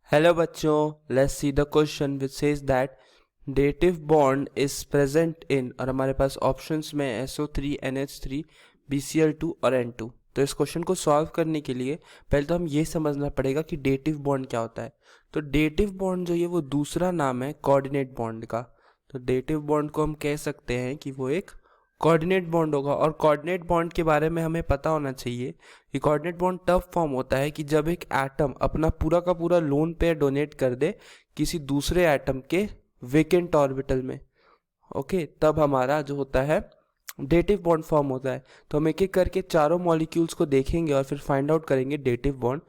Hello बच्चों, let's see the question which says that dative bond is present in, और हमारे पास options में SO3, NH3, BCl2 और N2। तो इस क्वेश्चन को सॉल्व करने के लिए पहले तो हम ये समझना पड़ेगा कि डेटिव बॉन्ड क्या होता है। तो डेटिव बॉन्ड जो ये वो दूसरा नाम है कोऑर्डिनेट बॉन्ड का। तो डेटिव बॉन्ड को हम कह सकते हैं कि वो एक कोऑर्डिनेट बॉन्ड होगा। और कोऑर्डिनेट बॉन्ड के बारे में हमें पता होना चाहिए कि कोऑर्डिनेट बॉन्ड तब फॉर्म होता है कि जब एक एटम अपना पूरा का पूरा लोन पेयर डोनेट कर दे किसी दूसरे एटम के वेकेंट ऑर्बिटल में। ओके, तब हमारा जो होता है डेटिव बॉन्ड फॉर्म होता है। तो हम एक एक करके चारों मॉलिक्यूल्स को देखेंगे और फिर फाइंड आउट करेंगे डेटिव बॉन्ड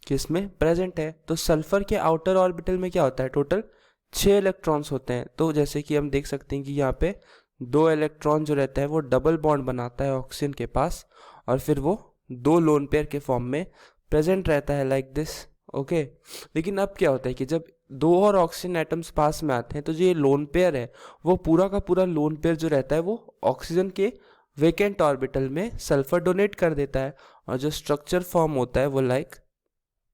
किसमें प्रेजेंट है। तो सल्फर के आउटर ऑर्बिटल में क्या होता है, टोटल 6 इलेक्ट्रॉन्स होते हैं। तो जैसे कि हम देख सकते हैं कि यहाँ पे 2 इलेक्ट्रॉन जो रहता है वो डबल बॉन्ड बनाता है ऑक्सीजन के पास, और फिर वो 2 लोन पेयर के फॉर्म में प्रेजेंट रहता है लाइक दिस। ओके, लेकिन अब क्या होता है कि जब 2 और ऑक्सीजन एटम्स पास में आते हैं तो जो ये लोन पेयर है वो पूरा का पूरा लोन पेयर जो रहता है वो ऑक्सीजन के वेकेंट ऑर्बिटल में सल्फर डोनेट कर देता है, और जो स्ट्रक्चर फॉर्म होता है वो लाइक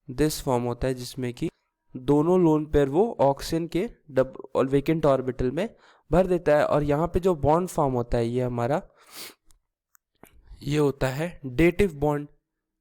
दिस फॉर्म होता है, जिसमें कि दोनों लोन पेयर वो ऑक्सीजन के और वेकेंट ऑर्बिटल में भर देता है। और यहाँ पे जो बॉन्ड फॉर्म होता है ये होता है डेटिव बॉन्ड,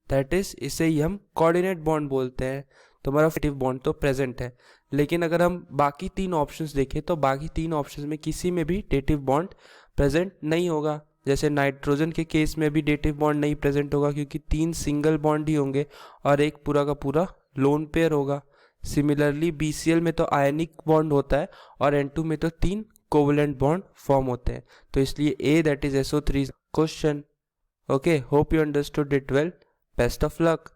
दैट इज इसे ही हम कोऑर्डिनेट बॉन्ड बोलते हैं। तो हमारा डेटिव बॉन्ड तो प्रेजेंट है, लेकिन अगर हम बाकी 3 ऑप्शंस देखें तो बाकी 3 ऑप्शंस में किसी में भी डेटिव बॉन्ड प्रेजेंट नहीं होगा। जैसे नाइट्रोजन के केस में भी डेटिव बॉन्ड नहीं प्रेजेंट होगा क्योंकि 3 सिंगल बॉन्ड ही होंगे और एक पूरा का पूरा लोन पेयर होगा। सिमिलरली BCl में तो आयनिक बॉन्ड होता है और N2 में तो 3 कोवलेंट बॉन्ड फॉर्म होते हैं। तो इसलिए A that is SO3 question. Okay, hope you understood it well. Best of luck.